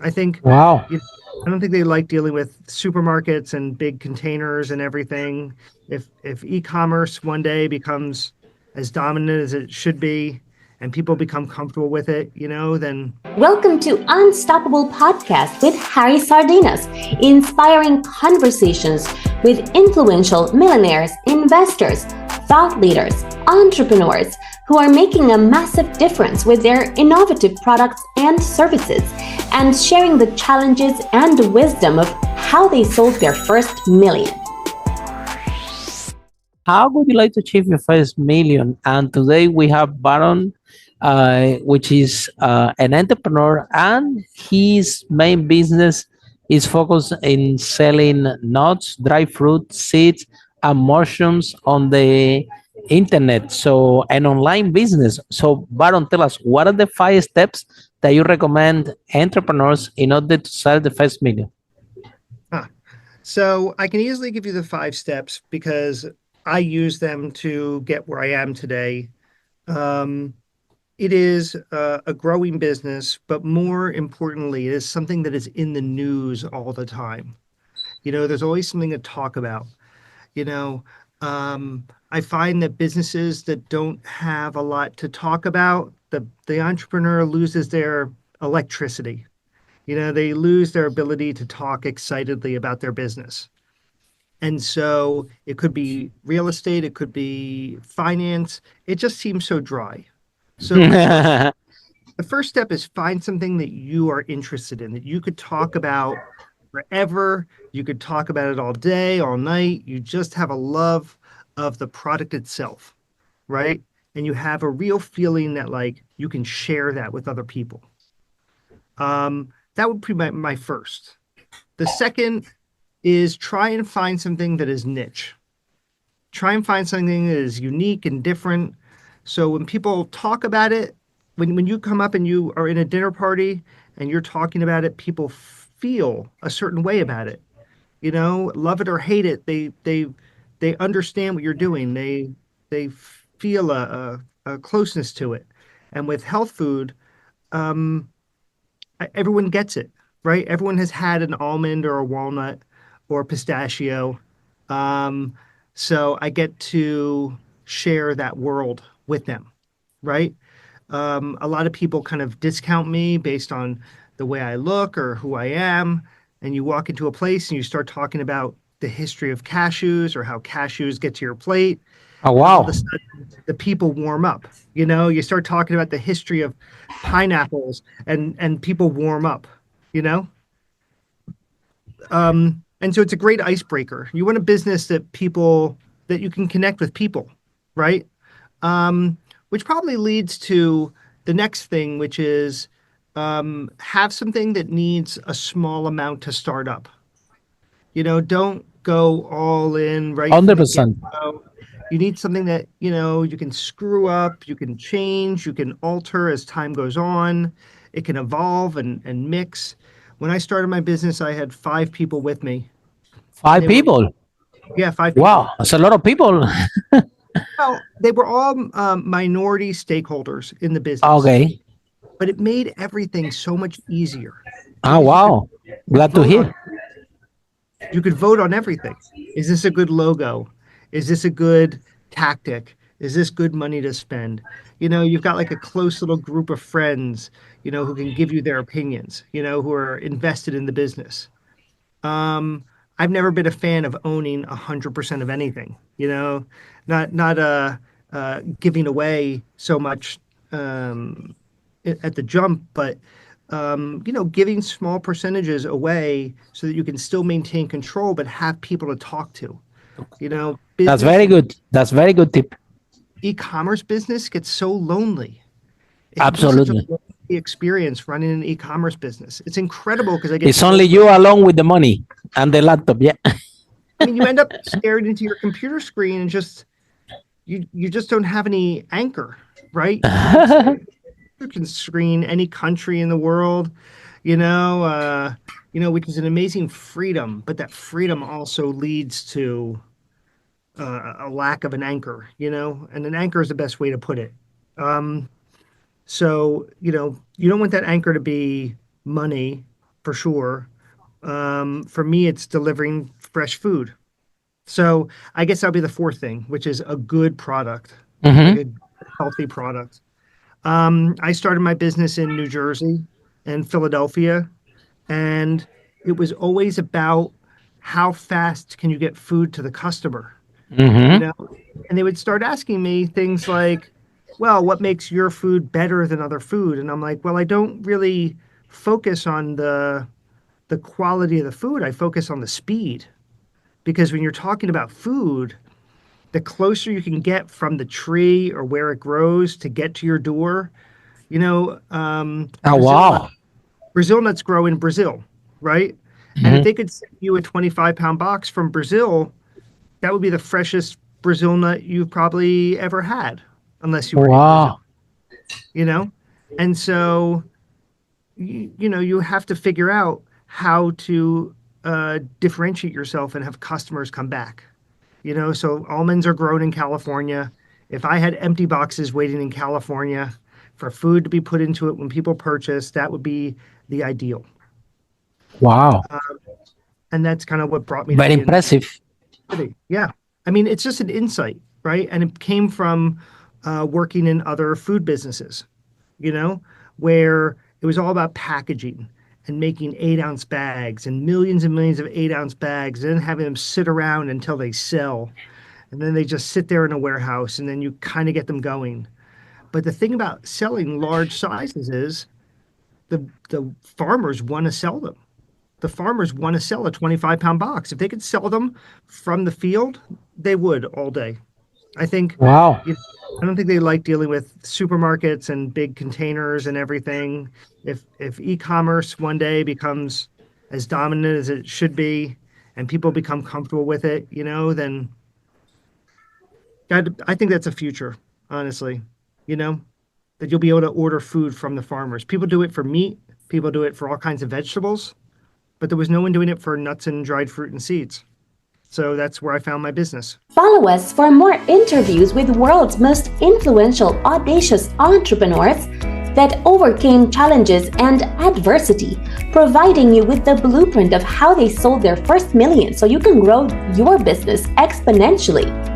I think, Wow. you I don't think they like dealing with supermarkets and big containers and everything. If e-commerce one day becomes as dominant as it should be and people become comfortable with it, then Welcome to Unstoppable Podcast with Harry Sardinas, inspiring conversations with influential millionaires, investors, thought leaders, entrepreneurs who are making a massive difference with their innovative products and services, and sharing the challenges and wisdom of how they sold their first million. How would you like to achieve your first million? And today we have Baron, which is an entrepreneur, and his main business is focused in selling nuts, dry fruit, seeds, and mushrooms on the internet. So, an online business. So, Baron, tell us what are the 5 steps that you recommend entrepreneurs in order to sell the first million? huh. So I can easily give you the 5 steps because I use them to get where I am today. Um, it is a growing business, but more importantly, it is something that is in the news all the time. There's always something to talk about. You know, I find that businesses that don't have a lot to talk about, the entrepreneur loses their electricity. They lose their ability to talk excitedly about their business. And so it could be real estate, it could be finance. It just seems so dry. So the first step is find something that you are interested in, that you could talk about forever. You could talk about it all day, all night. You just have a love of the product itself, right? And you have a real feeling that like you can share that with other people. That would be my first. The second is try and find something that is niche. Try and find something that is unique and different. So when people talk about it, when you come up and you are in a dinner party and you're talking about it, people feel a certain way about it. Love it or hate it, they understand what you're doing. They feel a closeness to it. And with health food, um, everyone gets it, right? Everyone has had an almond or a walnut or a pistachio. Um, so I get to share that world with them, right? A lot of people kind of discount me based on the way I look or who I am. And you walk into a place and you start talking about the history of cashews or how cashews get to your plate. Oh, And all of a wow. sudden, the people warm up. You start talking about the history of pineapples and people warm up, you know? And so it's a great icebreaker. You want a business that you can connect with people, right? Which probably leads to the next thing, which is have something that needs a small amount to start up. Don't go all in right from the 100%. get-go. You need something that, you can screw up, you can change, you can alter as time goes on. It can evolve and mix. When I started my business, I had 5 people with me, and Five people. yeah, 5 people. Wow. That's a lot of people. Well, they were all minority stakeholders in the business, Okay. but it made everything so much easier Ah, because wow. could Glad to vote on hear. you could vote on everything. Is this a good logo? Is this a good tactic? Is this good money to spend? You've got like a close little group of friends, who can give you their opinions, who are invested in the business. Um, I've never been a fan of owning 100% of anything, not giving away so much at the jump, but giving small percentages away so that you can still maintain control but have people to talk to. That's Business, very good. That's very good tip. e-commerce business gets so lonely. It can be such a Absolutely. lonely experience running an e-commerce business. It's incredible because I get to It's go only to you alone with the money and the laptop. Yeah. I mean, you end up staring into your computer screen and you just don't have any anchor, right? You can screen any country in the world, you know, uh, which is an amazing freedom, but that freedom also leads to a lack of an anchor, and an anchor is the best way to put it. So, you don't want that anchor to be money. for sure. For me, it's delivering fresh food. So I guess that'll be the fourth thing, which is a good product, like Mm-hmm. a healthy product. I started my business in New Jersey and Philadelphia, and it was always about how fast can you get food to the customer, you Mm-hmm. know? And they would start asking me things like, well, what makes your food better than other food? And I'm like, well, I don't really focus on the quality of the food. I focus on the speed because when you're talking about food, the closer you can get from the tree or where it grows to get to your door, Oh, wow. Brazil nuts grow in Brazil, right? And if Mm-hmm. they could send you a 25-pound box from Brazil, that would be the freshest Brazil nut you've probably ever had, unless you were in Brazil, Wow. you know? And so, you have to figure out how to differentiate yourself and have customers come back. So almonds are grown in California. If I had empty boxes waiting in California for food to be put into it when people purchase, that would be the ideal. Wow. And that's kind of what brought me to Very be in impressive. city. Yeah. I mean, it's just an insight, right? And it came from working in other food businesses, you know, where it was all about packaging and making 8-ounce bags and millions of 8-ounce bags and then having them sit around until they sell. And then they just sit there in a warehouse and then you kind of get them going. But the thing about selling large sizes is the farmers want to sell them. The farmers want to sell a 25-pound box. If they could sell them from the field, they would all day. I think, Wow. you know, I don't think they like dealing with supermarkets and big containers and everything. If e-commerce one day becomes as dominant as it should be and people become comfortable with it, then I think that's a future, honestly, you know, that you'll be able to order food from the farmers. People do it for meat, people do it for all kinds of vegetables, but there was no one doing it for nuts and dried fruit and seeds. So that's where I found my business. Follow us for more interviews with world's most influential, audacious entrepreneurs that overcame challenges and adversity, providing you with the blueprint of how they sold their first million so you can grow your business exponentially.